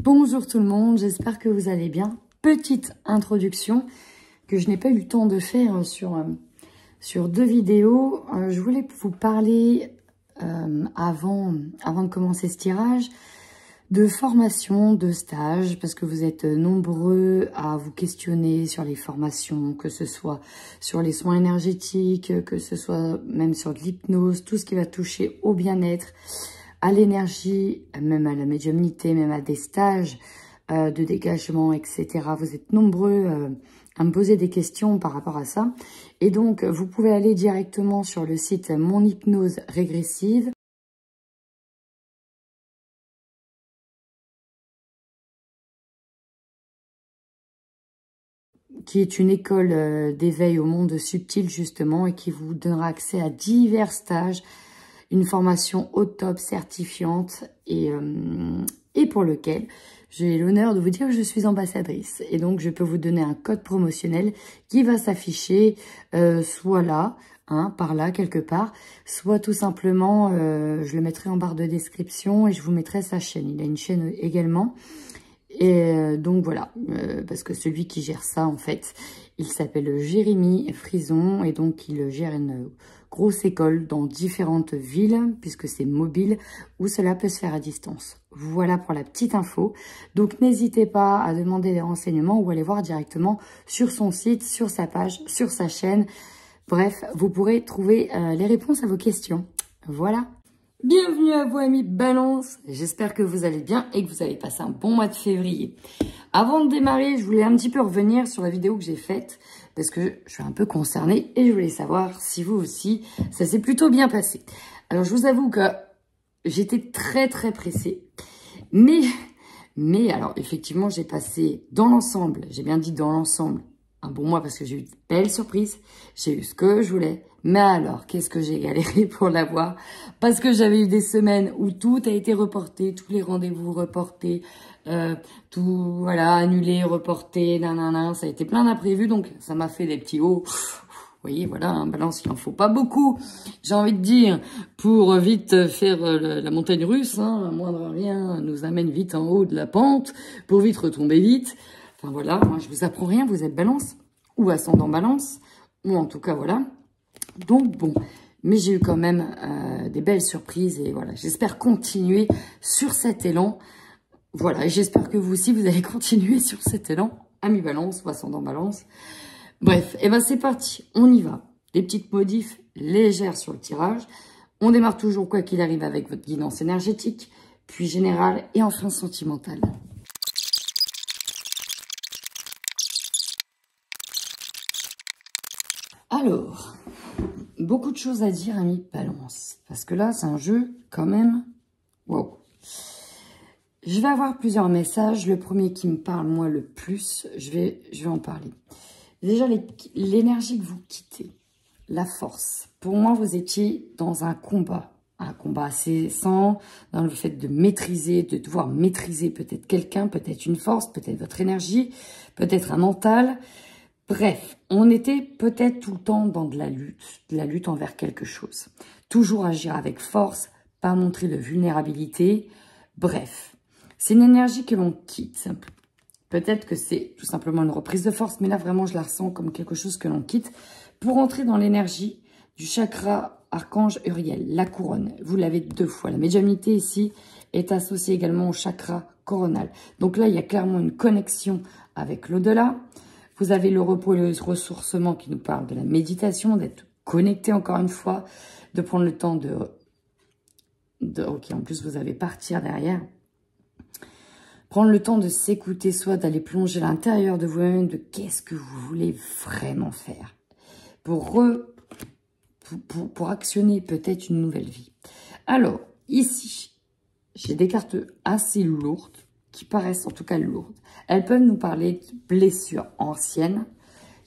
Bonjour tout le monde, j'espère que vous allez bien. Petite introduction que je n'ai pas eu le temps de faire sur deux vidéos. Je voulais vous parler, avant de commencer ce tirage, de formation, de stage, parce que vous êtes nombreux à vous questionner sur les formations, que ce soit sur les soins énergétiques, que ce soit même sur de l'hypnose, tout ce qui va toucher au bien-être, à l'énergie, même à la médiumnité, même à des stages de dégagement, etc. Vous êtes nombreux à me poser des questions par rapport à ça. Et donc, vous pouvez aller directement sur le site Mon Hypnose Régressive. Qui est une école d'éveil au monde subtil, justement, et qui vous donnera accès à divers stages, une formation au top, certifiante, et pour lequel j'ai l'honneur de vous dire que je suis ambassadrice. Et donc, je peux vous donner un code promotionnel qui va s'afficher soit là, par là, quelque part, soit tout simplement, je le mettrai en barre de description et je vous mettrai sa chaîne. Il a une chaîne également. Et donc voilà, parce que celui qui gère ça, en fait, il s'appelle Jérémy Frison, et donc il gère une grosse école dans différentes villes, puisque c'est mobile, où cela peut se faire à distance. Voilà pour la petite info. Donc n'hésitez pas à demander des renseignements ou aller voir directement sur son site, sur sa page, sur sa chaîne. Bref, vous pourrez trouver les réponses à vos questions. Voilà. Bienvenue à vous amis Balance, j'espère que vous allez bien et que vous avez passé un bon mois de février. Avant de démarrer, je voulais un petit peu revenir sur la vidéo que j'ai faite parce que je suis un peu concernée et je voulais savoir si vous aussi, ça s'est plutôt bien passé. Alors je vous avoue que j'étais très pressée, mais alors effectivement j'ai passé dans l'ensemble, j'ai bien dit dans l'ensemble, un bon mois parce que j'ai eu de belles surprises, j'ai eu ce que je voulais. Mais alors, qu'est-ce que j'ai galéré pour l'avoir? Parce que j'avais eu des semaines où tout a été reporté, tous les rendez-vous reportés, tout, voilà, annulé, reporté, nanana, ça a été plein d'imprévus, donc ça m'a fait des petits hauts. Vous voyez, voilà, un balance, il en faut pas beaucoup, j'ai envie de dire, pour vite faire la montagne russe, moindre rien nous amène vite en haut de la pente, pour vite retomber vite. Enfin voilà, moi je vous apprends rien, vous êtes balance, ou ascendant balance, ou en tout cas voilà. Donc bon, mais j'ai eu quand même des belles surprises et voilà, j'espère continuer sur cet élan. Voilà, et j'espère que vous aussi, vous allez continuer sur cet élan, ami balance ou ascendant balance. Bref, et ben c'est parti, on y va. Des petites modifs légères sur le tirage. On démarre toujours, quoi qu'il arrive, avec votre guidance énergétique, puis générale et enfin sentimentale. Alors, beaucoup de choses à dire, amis balance. Parce que là, c'est un jeu quand même... Wow. Je vais avoir plusieurs messages. Le premier qui me parle, moi, le plus, je vais en parler. Déjà, l'énergie que vous quittez, la force. Pour moi, vous étiez dans un combat assez sans, dans le fait de maîtriser, de devoir maîtriser peut-être quelqu'un, peut-être une force, peut-être votre énergie, peut-être un mental. Bref, on était peut-être tout le temps dans de la lutte envers quelque chose. Toujours agir avec force, pas montrer de vulnérabilité. Bref, c'est une énergie que l'on quitte. Peut-être que c'est tout simplement une reprise de force, mais là vraiment je la ressens comme quelque chose que l'on quitte pour entrer dans l'énergie du chakra archange Uriel, la couronne. Vous l'avez 2 fois. La médiumnité ici est associée également au chakra coronal. Donc là, il y a clairement une connexion avec l'au-delà. Vous avez le repos et le ressourcement qui nous parle de la méditation, d'être connecté encore une fois, de prendre le temps ok, en plus vous avez partir derrière. Prendre le temps de s'écouter, soit d'aller plonger à l'intérieur de vous-même, de qu'est-ce que vous voulez vraiment faire. Pour actionner peut-être une nouvelle vie. Alors, ici, j'ai des cartes assez lourdes, qui paraissent en tout cas lourdes. Elles peuvent nous parler de blessures anciennes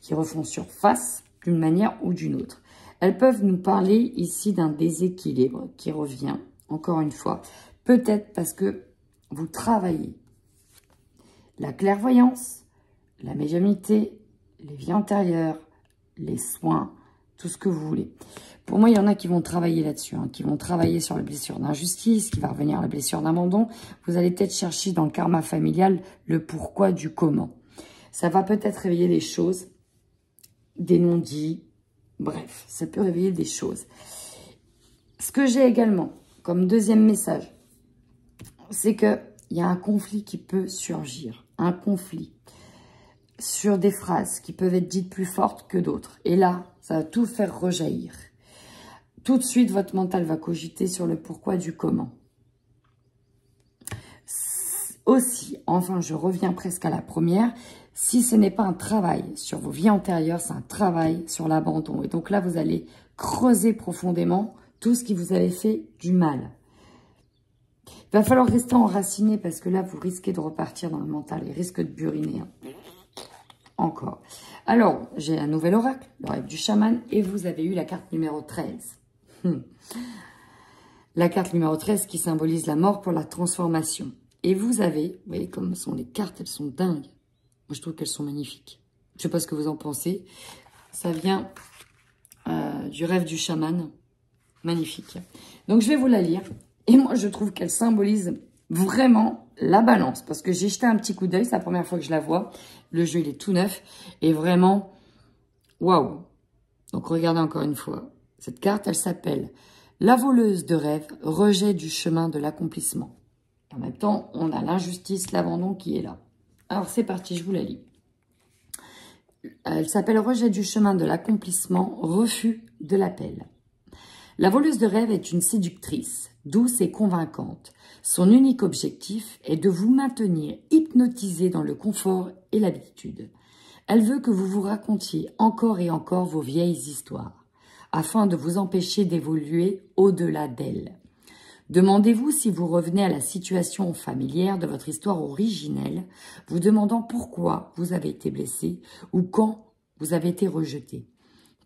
qui refont surface d'une manière ou d'une autre. Elles peuvent nous parler ici d'un déséquilibre qui revient, encore une fois, peut-être parce que vous travaillez la clairvoyance, la médiumnité, les vies antérieures, les soins, tout ce que vous voulez. Pour moi, il y en a qui vont travailler là-dessus, hein, qui vont travailler sur la blessure d'injustice, qui va revenir à la blessure d'abandon. Vous allez peut-être chercher dans le karma familial le pourquoi du comment. Ça va peut-être réveiller des choses, des non-dits, bref, ça peut réveiller des choses. Ce que j'ai également comme deuxième message, c'est qu'il y a un conflit qui peut surgir, un conflit sur des phrases qui peuvent être dites plus fortes que d'autres. Et là, ça va tout faire rejaillir. Tout de suite, votre mental va cogiter sur le pourquoi du comment. Aussi, enfin, je reviens presque à la première, si ce n'est pas un travail sur vos vies antérieures, c'est un travail sur l'abandon. Et donc là, vous allez creuser profondément tout ce qui vous avait fait du mal. Il va falloir rester enraciné parce que là, vous risquez de repartir dans le mental. Il risque de buriner. Hein. Encore. Alors, j'ai un nouvel oracle, l'oracle du chaman, et vous avez eu la carte numéro 13. La carte numéro 13 qui symbolise la mort pour la transformation. Et vous avez, vous voyez comme sont les cartes, elles sont dingues. Moi, je trouve qu'elles sont magnifiques. Je ne sais pas ce que vous en pensez. Ça vient du rêve du chaman. Magnifique. Donc, je vais vous la lire. Et moi, je trouve qu'elle symbolise vraiment la balance. Parce que j'ai jeté un petit coup d'œil. C'est la première fois que je la vois. Le jeu, il est tout neuf. Et vraiment, waouh. Donc, regardez encore une fois. Cette carte, elle s'appelle « La voleuse de rêve, rejet du chemin de l'accomplissement ». En même temps, on a l'injustice, l'abandon qui est là. Alors, c'est parti, je vous la lis. Elle s'appelle « Rejet du chemin de l'accomplissement, refus de l'appel ». La voleuse de rêve est une séductrice, douce et convaincante. Son unique objectif est de vous maintenir hypnotisé dans le confort et l'habitude. Elle veut que vous vous racontiez encore et encore vos vieilles histoires, afin de vous empêcher d'évoluer au-delà d'elle. Demandez-vous si vous revenez à la situation familière de votre histoire originelle, vous demandant pourquoi vous avez été blessé ou quand vous avez été rejeté.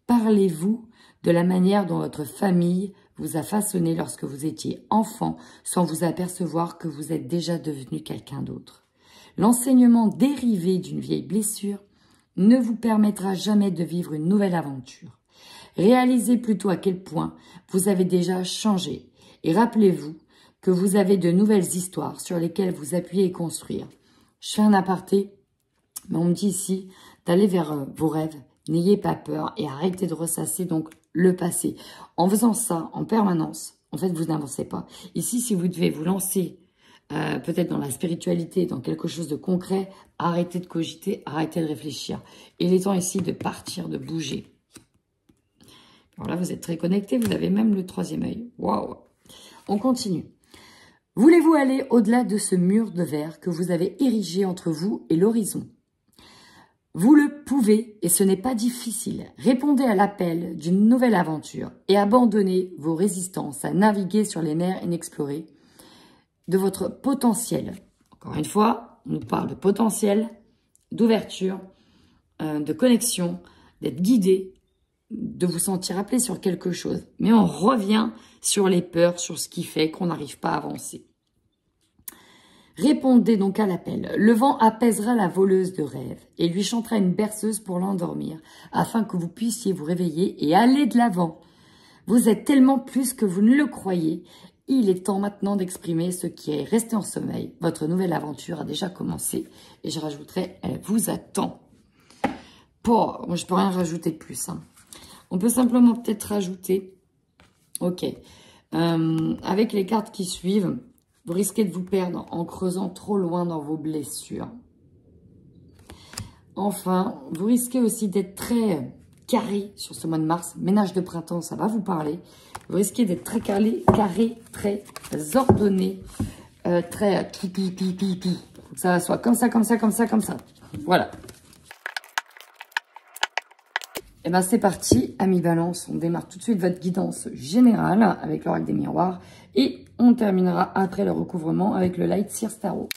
Parlez-vous de la manière dont votre famille vous a façonné lorsque vous étiez enfant sans vous apercevoir que vous êtes déjà devenu quelqu'un d'autre. L'enseignement dérivé d'une vieille blessure ne vous permettra jamais de vivre une nouvelle aventure. Réalisez plutôt à quel point vous avez déjà changé et rappelez-vous que vous avez de nouvelles histoires sur lesquelles vous appuyez et construire. Je fais un aparté, mais on me dit ici d'aller vers vos rêves. N'ayez pas peur et arrêtez de ressasser donc le passé. En faisant ça en permanence, en fait, vous n'avancez pas. Ici, si vous devez vous lancer peut-être dans la spiritualité, dans quelque chose de concret, arrêtez de cogiter, arrêtez de réfléchir. Il est temps ici de partir, de bouger. Alors là, vous êtes très connecté, vous avez même le 3e œil. Waouh! On continue. Voulez-vous aller au-delà de ce mur de verre que vous avez érigé entre vous et l'horizon? Vous le pouvez et ce n'est pas difficile. Répondez à l'appel d'une nouvelle aventure et abandonnez vos résistances à naviguer sur les mers inexplorées de votre potentiel. Encore une fois, on nous parle de potentiel, d'ouverture, de connexion, d'être guidé, de vous sentir appelé sur quelque chose. Mais on revient sur les peurs, sur ce qui fait qu'on n'arrive pas à avancer. Répondez donc à l'appel. Le vent apaisera la voleuse de rêve et lui chantera une berceuse pour l'endormir, afin que vous puissiez vous réveiller et aller de l'avant. Vous êtes tellement plus que vous ne le croyez. Il est temps maintenant d'exprimer ce qui est resté en sommeil. Votre nouvelle aventure a déjà commencé et je rajouterai, elle vous attend. Moi, je peux rien rajouter de plus. Hein. On peut simplement peut-être rajouter, ok, avec les cartes qui suivent, vous risquez de vous perdre en creusant trop loin dans vos blessures. Enfin, vous risquez aussi d'être très carré sur ce mois de mars. Ménage de printemps, ça va vous parler. Vous risquez d'être très carré, très ordonné, très tout. Faut que ça soit comme ça, comme ça, comme ça, comme ça. Voilà. Et bien c'est parti, amis Balance, on démarre tout de suite votre guidance générale avec l'oracle des miroirs et on terminera après le recouvrement avec le Light Seer Tarot.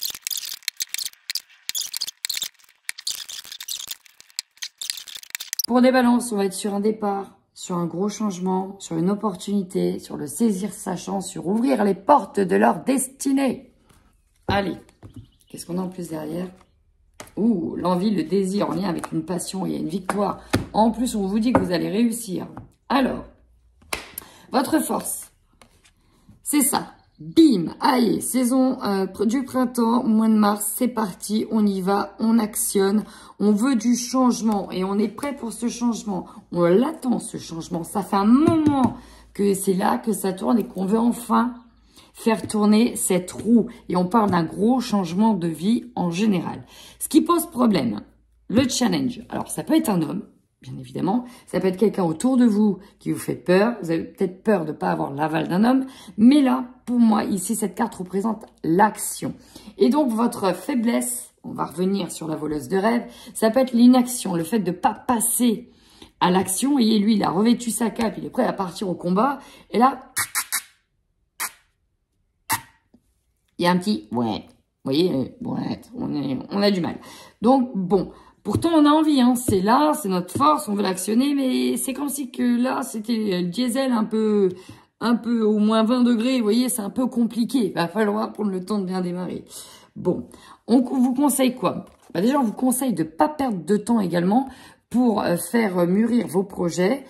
Pour des Balances, on va être sur un départ, sur un gros changement, sur une opportunité, sur le saisir sa chance, sur ouvrir les portes de leur destinée. Allez, qu'est-ce qu'on a en plus derrière ? Ouh, l'envie, le désir en lien avec une passion, il y a une victoire. En plus, on vous dit que vous allez réussir. Alors, votre force, c'est ça. Bim, allez, saison du printemps, mois de mars, c'est parti, on y va, on actionne, on veut du changement et on est prêt pour ce changement. On l'attend, ce changement. Ça fait un moment que c'est là que ça tourne et qu'on veut enfin faire tourner cette roue. Et on parle d'un gros changement de vie en général. Ce qui pose problème, le challenge. Alors, ça peut être un homme, bien évidemment. Ça peut être quelqu'un autour de vous qui vous fait peur. Vous avez peut-être peur de ne pas avoir l'aval d'un homme. Mais là, pour moi, ici, cette carte représente l'action. Et donc, votre faiblesse, on va revenir sur la voleuse de rêve, ça peut être l'inaction, le fait de ne pas passer à l'action. Et lui, il a revêtu sa cape, il est prêt à partir au combat. Et là, il y a un petit « ouais ». Vous voyez, ouais, on a du mal. Donc, bon, pourtant, on a envie, hein. C'est là, c'est notre force, on veut l'actionner, mais c'est comme si que là, c'était le diesel un peu au moins 20 degrés. Vous voyez, c'est un peu compliqué. Il va falloir prendre le temps de bien démarrer. Bon, on vous conseille quoi? Bah déjà, on vous conseille de ne pas perdre de temps également pour faire mûrir vos projets.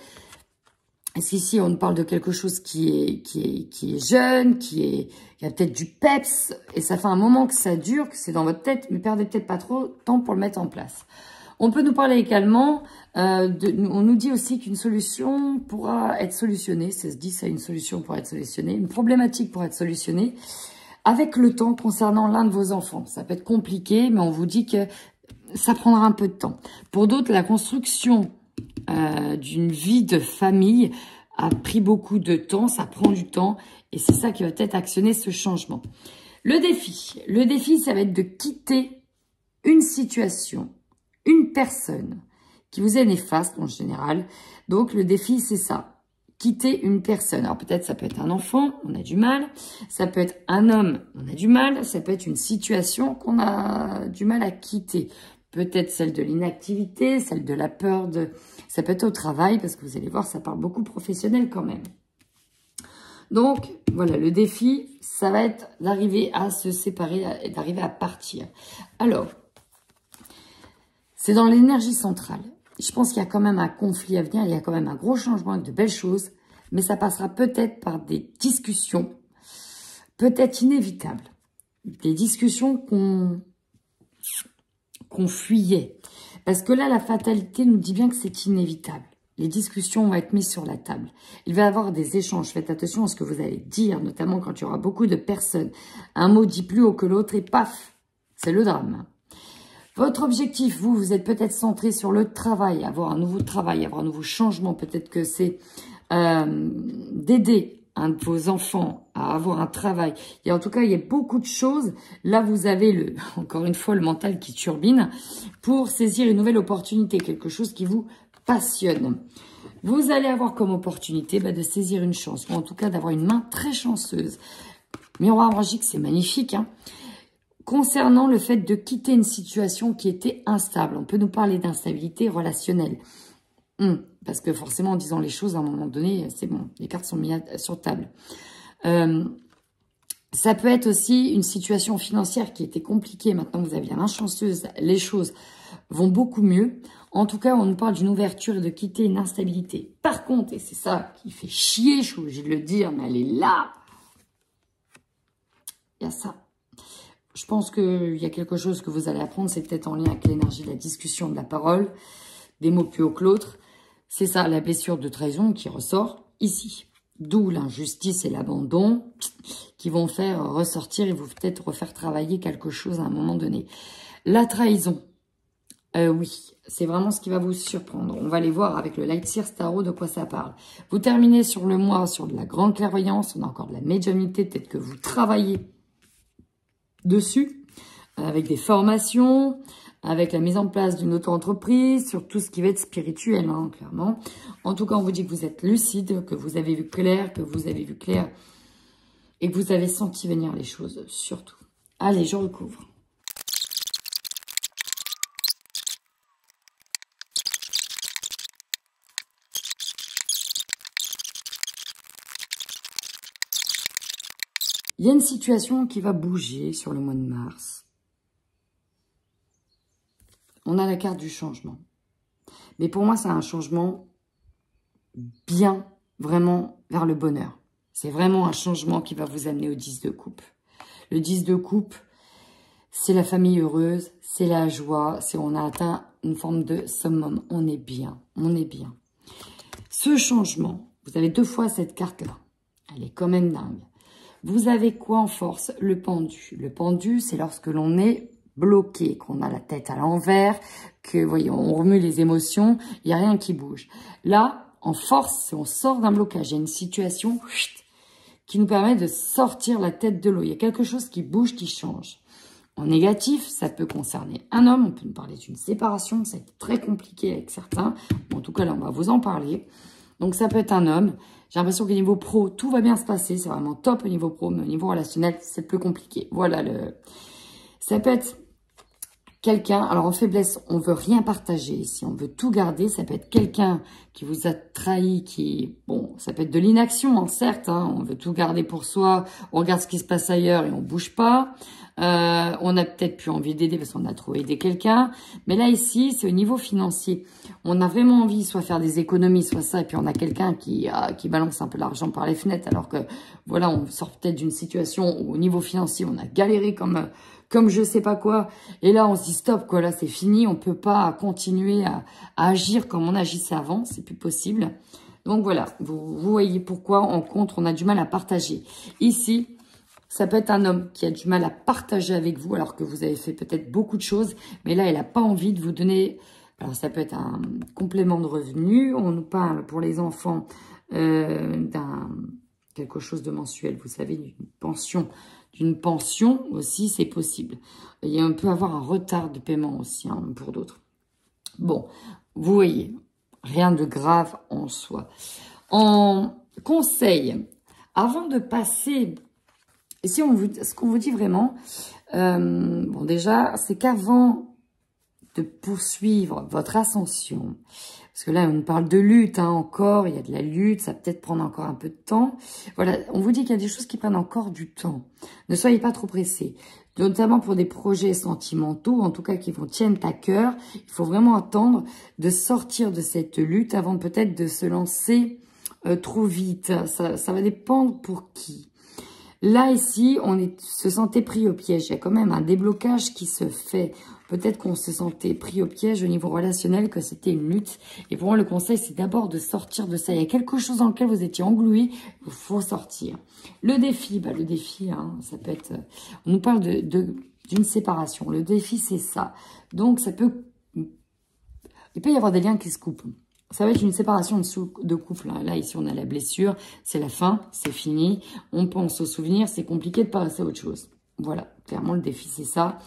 Parce qu'ici, on parle de quelque chose qui est jeune, il y a peut-être du peps, et ça fait un moment que ça dure, que c'est dans votre tête, mais perdez peut-être pas trop de temps pour le mettre en place. On peut nous parler également, on nous dit aussi qu'une solution pourra être solutionnée, ça se dit ça, une solution pourra être solutionnée, une problématique pourra être solutionnée avec le temps concernant l'un de vos enfants. Ça peut être compliqué, mais on vous dit que ça prendra un peu de temps. Pour d'autres, la construction d'une vie de famille a pris beaucoup de temps, ça prend du temps et c'est ça qui va peut-être actionner ce changement. Le défi, ça va être de quitter une situation, une personne qui vous est néfaste en général. Donc le défi, c'est ça, quitter une personne. Alors peut-être ça peut être un enfant, on a du mal, ça peut être un homme, on a du mal, ça peut être une situation qu'on a du mal à quitter. Peut-être celle de l'inactivité, celle de la peur de... Ça peut être au travail, parce que vous allez voir, ça parle beaucoup professionnel quand même. Donc, voilà, le défi, ça va être d'arriver à se séparer et d'arriver à partir. Alors, c'est dans l'énergie centrale. Je pense qu'il y a quand même un conflit à venir, il y a quand même un gros changement avec de belles choses, mais ça passera peut-être par des discussions, peut-être inévitables. Des discussions qu'on fuyait. Parce que là, la fatalité nous dit bien que c'est inévitable. Les discussions vont être mises sur la table. Il va y avoir des échanges. Faites attention à ce que vous allez dire, notamment quand il y aura beaucoup de personnes. Un mot dit plus haut que l'autre et paf, c'est le drame. Votre objectif, vous êtes peut-être centré sur le travail, avoir un nouveau travail, avoir un nouveau changement. Peut-être que c'est d'aider un de vos enfants à avoir un travail. Et en tout cas, il y a beaucoup de choses. Là, vous avez encore une fois le mental qui turbine pour saisir une nouvelle opportunité, quelque chose qui vous passionne. Vous allez avoir comme opportunité de saisir une chance, ou en tout cas d'avoir une main très chanceuse. Miroir magique, c'est magnifique, hein. Concernant le fait de quitter une situation qui était instable, on peut nous parler d'instabilité relationnelle. Parce que forcément, en disant les choses, à un moment donné, c'est bon, les cartes sont mises sur table. Ça peut être aussi une situation financière qui était compliquée. Maintenant, vous avez bien chanceuse, les choses vont beaucoup mieux. En tout cas, on nous parle d'une ouverture et de quitter une instabilité. Par contre, et c'est ça qui fait chier, je suis obligée de le dire, mais elle est là. Il y a ça. Je pense qu'il y a quelque chose que vous allez apprendre, c'est peut-être en lien avec l'énergie de la discussion, de la parole, des mots plus haut que l'autre. C'est ça, la blessure de trahison qui ressort ici. D'où l'injustice et l'abandon qui vont faire ressortir et vous peut-être refaire travailler quelque chose à un moment donné. La trahison, oui, c'est vraiment ce qui va vous surprendre. On va aller voir avec le Light Seer Tarot de quoi ça parle. Vous terminez sur le mois, sur de la grande clairvoyance, on a encore de la médiumnité, peut-être que vous travaillez dessus, avec des formations, avec la mise en place d'une auto-entreprise, sur tout ce qui va être spirituel, hein, clairement. En tout cas, on vous dit que vous êtes lucide, que vous avez vu clair, et que vous avez senti venir les choses, surtout. Allez, je recouvre. Il y a une situation qui va bouger sur le mois de mars. On a la carte du changement. Mais pour moi, c'est un changement bien, vraiment vers le bonheur. C'est vraiment un changement qui va vous amener au 10 de coupe. Le 10 de coupe, c'est la famille heureuse, c'est la joie, c'est on a atteint une forme de summum. On est bien, on est bien. Ce changement, vous avez 2 fois cette carte-là. Elle est quand même dingue. Vous avez quoi en force? Le pendu. Le pendu, c'est lorsque l'on est bloqué, qu'on a la tête à l'envers, que, voyez, on remue les émotions, il n'y a rien qui bouge. Là, en force, on sort d'un blocage. Il y a une situation qui nous permet de sortir la tête de l'eau. Il y a quelque chose qui bouge, qui change. En négatif, ça peut concerner un homme. On peut nous parler d'une séparation. C'est très compliqué avec certains. En tout cas, là, on va vous en parler. Donc, ça peut être un homme. J'ai l'impression qu'au niveau pro, tout va bien se passer. C'est vraiment top au niveau pro. Mais au niveau relationnel, c'est plus compliqué. Voilà. Ça peut être quelqu'un. Alors, en faiblesse, on veut rien partager. Si on veut tout garder, ça peut être quelqu'un qui vous a trahi, bon, ça peut être de l'inaction, certes. On veut tout garder pour soi. On regarde ce qui se passe ailleurs et on bouge pas. On a peut-être plus envie d'aider parce qu'on a trop aidé quelqu'un. Mais là, ici, c'est au niveau financier. On a vraiment envie soit faire des économies, soit ça. Et puis, on a quelqu'un qui balance un peu l'argent par les fenêtres. Alors que, voilà, on sort peut-être d'une situation où, au niveau financier, on a galéré comme je sais pas quoi. Et là, on se dit stop, quoi. Là, c'est fini. On peut pas continuer à agir comme on agissait avant. C'est plus possible. Donc, voilà. Vous voyez pourquoi, en contre, on a du mal à partager. Ici, ça peut être un homme qui a du mal à partager avec vous alors que vous avez fait peut-être beaucoup de choses. Mais là, il n'a pas envie de vous donner... Alors, ça peut être un complément de revenu. On nous parle pour les enfants d'un quelque chose de mensuel. Vous savez, d'une pension. D'une pension aussi, c'est possible. On peut avoir un retard de paiement aussi pour d'autres. Bon, vous voyez, rien de grave en soi. En conseil, avant de passer... Et si ce qu'on vous dit vraiment, bon déjà, c'est qu'avant de poursuivre votre ascension, parce que là, on nous parle de lutte encore, il y a de la lutte, ça va peut-être prendre encore un peu de temps. Voilà, on vous dit qu'il y a des choses qui prennent encore du temps. Ne soyez pas trop pressés, notamment pour des projets sentimentaux, en tout cas qui vous tiennent à cœur. Il faut vraiment attendre de sortir de cette lutte avant peut-être de se lancer trop vite. Ça va dépendre pour qui. Là, ici, se sentait pris au piège. Il y a quand même un déblocage qui se fait. Peut-être qu'on se sentait pris au piège au niveau relationnel, que c'était une lutte. Et pour moi, le conseil, c'est d'abord de sortir de ça. Il y a quelque chose dans lequel vous étiez engloué, il faut sortir. Le défi, ça peut être... On nous parle d'une séparation. Le défi, c'est ça. Donc, il peut y avoir des liens qui se coupent. Ça va être une séparation de couple. Là, ici, on a la blessure. C'est la fin. C'est fini. On pense aux souvenirs. C'est compliqué de passer à autre chose. Voilà. Clairement, le défi, c'est ça.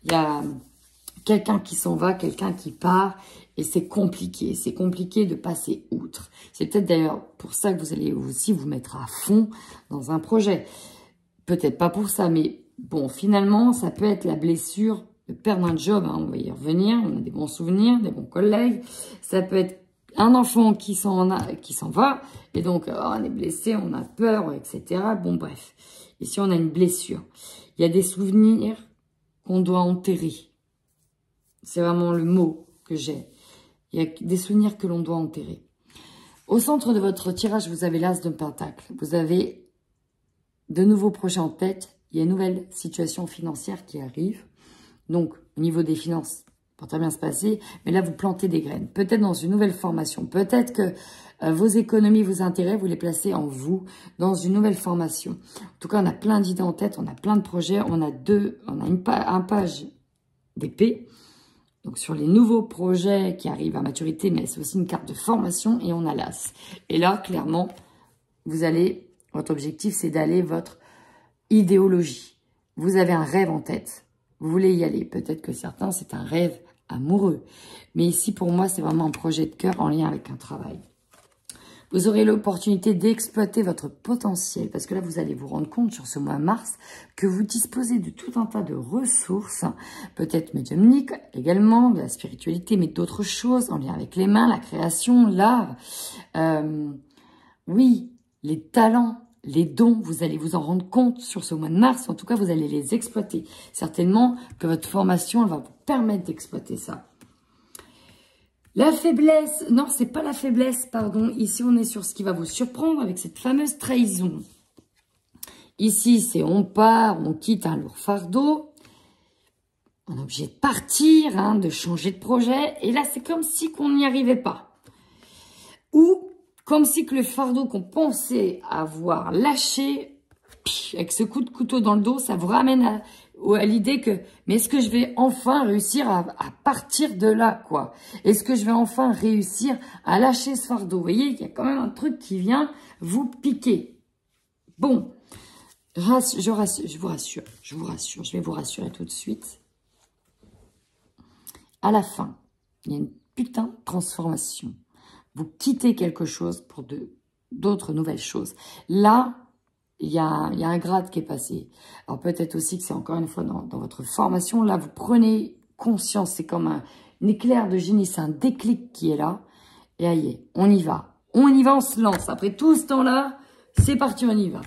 Il y a quelqu'un qui s'en va, quelqu'un qui part. Et c'est compliqué. C'est compliqué de passer outre. C'est peut-être d'ailleurs pour ça que vous allez aussi vous mettre à fond dans un projet. Peut-être pas pour ça, mais bon, finalement, ça peut être la blessure de perdre un job. On va y revenir. On a des bons souvenirs, des bons collègues. Ça peut être un enfant qui s'en va, et donc on est blessé, on a peur, etc. Bon, bref. Ici, on a une blessure. Il y a des souvenirs qu'on doit enterrer. C'est vraiment le mot que j'ai. Il y a des souvenirs que l'on doit enterrer. Au centre de votre tirage, vous avez l'As de Pentacle. Vous avez de nouveaux projets en tête. Il y a une nouvelle situation financière qui arrive. Donc, au niveau des finances, ça va très bien se passer, mais là, vous plantez des graines. Peut-être dans une nouvelle formation. Peut-être que vos économies, vos intérêts, vous les placez en vous, dans une nouvelle formation. En tout cas, on a plein d'idées en tête, on a plein de projets. On a un page d'épée. Donc, sur les nouveaux projets qui arrivent à maturité, mais c'est aussi une carte de formation et on a l'As. Et là, clairement, votre objectif, c'est d'aller votre idéologie. Vous avez un rêve en tête. Vous voulez y aller. Peut-être que certains, c'est un rêve amoureux. Mais ici, pour moi, c'est vraiment un projet de cœur en lien avec un travail. Vous aurez l'opportunité d'exploiter votre potentiel. Parce que là, vous allez vous rendre compte sur ce mois de mars que vous disposez de tout un tas de ressources. Peut-être médiumniques également, de la spiritualité, mais d'autres choses en lien avec les mains, la création, l'art. Oui, les talents. Les dons, vous allez vous en rendre compte sur ce mois de mars. En tout cas, vous allez les exploiter. Certainement que votre formation elle va vous permettre d'exploiter ça. La faiblesse, non, c'est pas la faiblesse, pardon. Ici, on est sur ce qui va vous surprendre avec cette fameuse trahison. Ici, c'est on part, on quitte un lourd fardeau. On est obligé de partir, hein, de changer de projet. Et là, c'est comme si qu'on n'y arrivait pas. Ou comme si que le fardeau qu'on pensait avoir lâché, avec ce coup de couteau dans le dos, ça vous ramène à l'idée que, mais est-ce que je vais enfin réussir à partir de là, quoi? Est-ce que je vais enfin réussir à lâcher ce fardeau? Vous voyez, il y a quand même un truc qui vient vous piquer. Bon, je vous rassure, je vais vous rassurer tout de suite. À la fin, il y a une putain de transformation. Vous quittez quelque chose pour d'autres nouvelles choses. Là, il y a un grade qui est passé. Alors peut-être aussi que c'est encore une fois dans votre formation. Là, vous prenez conscience. C'est comme un éclair de génie. C'est un déclic qui est là. Et allez, on y va. On y va, on se lance. Après tout ce temps-là, c'est parti, on y va.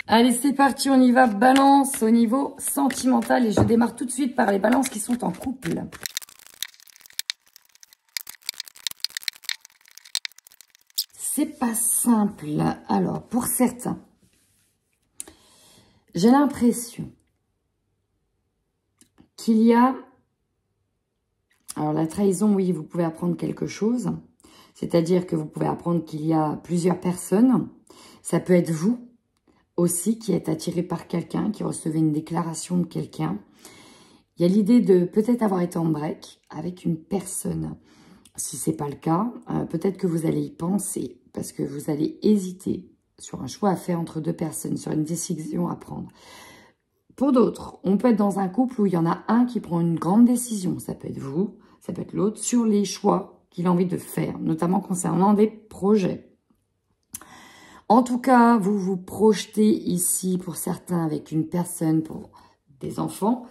Allez, c'est parti, on y va. Balance au niveau sentimental. Et je démarre tout de suite par les balances qui sont en couple. C'est pas simple. Alors, pour certains, j'ai l'impression qu'il y a... Alors, la trahison, oui, vous pouvez apprendre quelque chose. C'est-à-dire que vous pouvez apprendre qu'il y a plusieurs personnes. Ça peut être vous aussi qui êtes attiré par quelqu'un, qui recevez une déclaration de quelqu'un. Il y a l'idée de peut-être avoir été en break avec une personne. Si ce n'est pas le cas, peut-être que vous allez y penser parce que vous allez hésiter sur un choix à faire entre deux personnes, sur une décision à prendre. Pour d'autres, on peut être dans un couple où il y en a un qui prend une grande décision. Ça peut être vous, ça peut être l'autre, sur les choix qu'il a envie de faire, notamment concernant des projets. En tout cas, vous vous projetez ici pour certains avec une personne pour des enfants.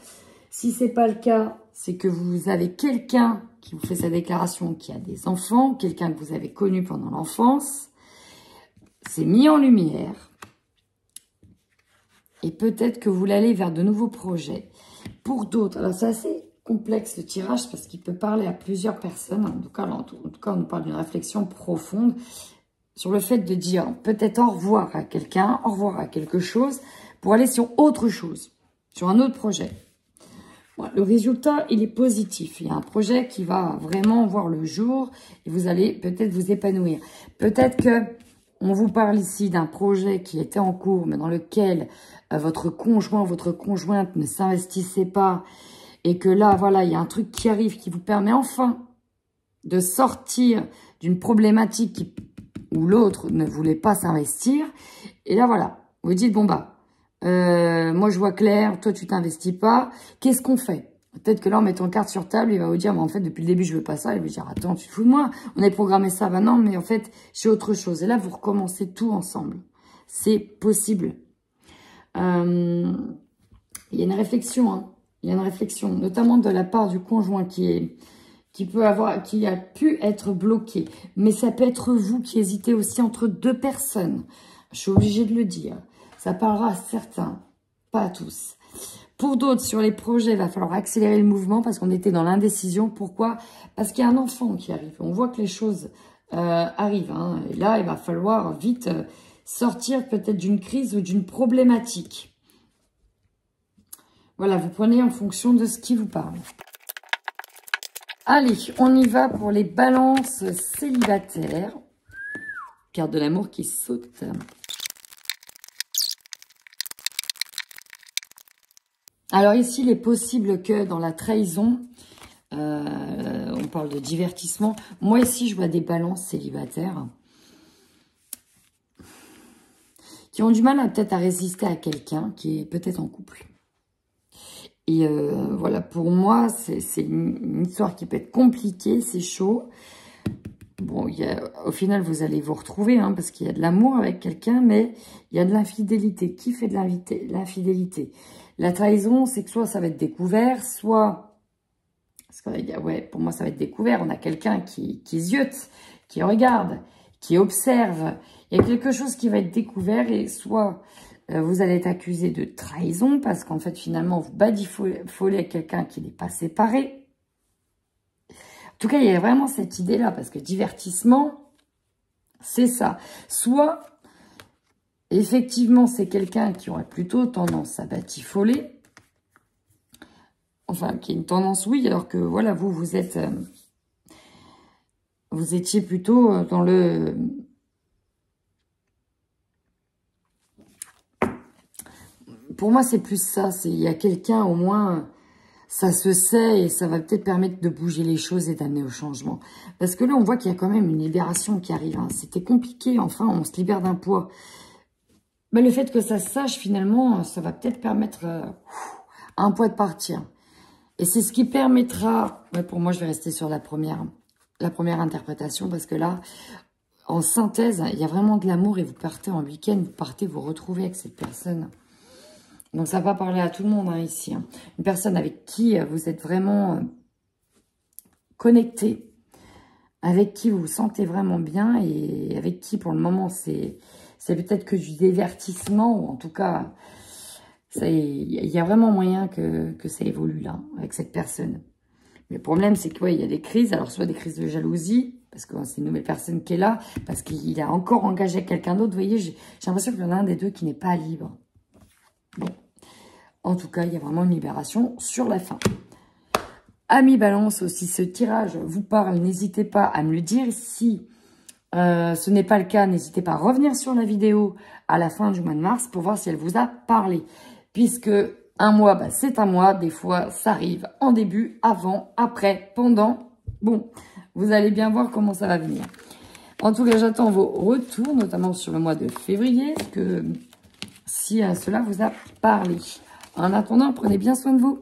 Si ce n'est pas le cas, c'est que vous avez quelqu'un qui vous fait sa déclaration qui a des enfants, quelqu'un que vous avez connu pendant l'enfance. C'est mis en lumière. Et peut-être que vous voulez aller vers de nouveaux projets. Pour d'autres, alors c'est assez complexe le tirage parce qu'il peut parler à plusieurs personnes. En tout cas, on nous parle d'une réflexion profonde sur le fait de dire peut-être au revoir à quelqu'un, au revoir à quelque chose pour aller sur autre chose, sur un autre projet. Voilà, le résultat, il est positif. Il y a un projet qui va vraiment voir le jour et vous allez peut-être vous épanouir. Peut-être que on vous parle ici d'un projet qui était en cours, mais dans lequel votre conjoint, votre conjointe ne s'investissait pas et que là, voilà, il y a un truc qui arrive qui vous permet enfin de sortir d'une problématique où l'autre ne voulait pas s'investir. Et là, voilà, vous dites, bon bah, moi je vois clair, toi tu t'investis pas, qu'est-ce qu'on fait? Peut-être que là en mettant carte sur table, il va vous dire, mais en fait depuis le début je veux pas ça, il va vous dire, attends, tu te fous de moi, on avait programmé ça, bah non, mais en fait j'ai autre chose. Et là vous recommencez tout ensemble, c'est possible. Il y a une réflexion, hein. Il y a une réflexion, notamment de la part du conjoint qui a pu être bloqué, mais ça peut être vous qui hésitez aussi entre deux personnes, je suis obligée de le dire. Ça parlera à certains, pas à tous. Pour d'autres, sur les projets, il va falloir accélérer le mouvement parce qu'on était dans l'indécision. Pourquoi? Parce qu'il y a un enfant qui arrive. On voit que les choses arrivent. Hein. Et là, il va falloir vite sortir peut-être d'une crise ou d'une problématique. Voilà, vous prenez en fonction de ce qui vous parle. Allez, on y va pour les balances célibataires. Carte de l'amour qui saute. Alors ici, il est possible que dans la trahison, on parle de divertissement. Moi ici, je vois des balances célibataires qui ont du mal peut-être à résister à quelqu'un qui est peut-être en couple. Et voilà, pour moi, c'est une histoire qui peut être compliquée, c'est chaud. Bon, au final, vous allez vous retrouver, hein, parce qu'il y a de l'amour avec quelqu'un, mais il y a de l'infidélité. Qui fait de l'infidélité? La trahison, c'est que soit ça va être découvert, soit... Parce que, ouais, pour moi, ça va être découvert. On a quelqu'un qui ziote, qui regarde, qui observe. Il y a quelque chose qui va être découvert et soit vous allez être accusé de trahison parce qu'en fait, finalement, vous badifolez avec quelqu'un qui n'est pas séparé. tout cas, il y a vraiment cette idée-là, parce que divertissement, c'est ça. Soit, effectivement, c'est quelqu'un qui aurait plutôt tendance à batifoler. Enfin, qui a une tendance, oui, alors que, voilà, vous êtes... vous étiez plutôt dans le... Pour moi, c'est plus ça. Il y a quelqu'un, au moins, ça se sait et ça va peut-être permettre de bouger les choses et d'amener au changement. Parce que là, on voit qu'il y a quand même une libération qui arrive. Hein. C'était compliqué. Enfin, on se libère d'un poids. Mais le fait que ça se sache, finalement, ça va peut-être permettre à un poids de partir. Et c'est ce qui permettra... Ouais, pour moi, je vais rester sur la première interprétation. Parce que là, en synthèse, il y a vraiment de l'amour et vous partez en week-end. Vous partez vous retrouver avec cette personne. Donc, ça va parler à tout le monde, hein, ici. Hein. Une personne avec qui vous êtes vraiment connecté, avec qui vous vous sentez vraiment bien et avec qui, pour le moment, c'est peut-être que du divertissement, ou en tout cas, il y a vraiment moyen que ça évolue, là, avec cette personne. Mais le problème, c'est qu'il y a des crises, alors soit des crises de jalousie, parce que c'est une nouvelle personne qui est là, parce qu'il a encore engagé quelqu'un d'autre. Vous voyez, j'ai l'impression qu'il y en a un des deux qui n'est pas libre. Bon, en tout cas, il y a vraiment une libération sur la fin. Amis Balance, si ce tirage vous parle, n'hésitez pas à me le dire. Si ce n'est pas le cas, n'hésitez pas à revenir sur la vidéo à la fin du mois de mars pour voir si elle vous a parlé. Puisque un mois, c'est un mois. Des fois, ça arrive en début, avant, après, pendant. Bon, vous allez bien voir comment ça va venir. En tout cas, j'attends vos retours, notamment sur le mois de février, si cela vous a parlé. En attendant, prenez bien soin de vous.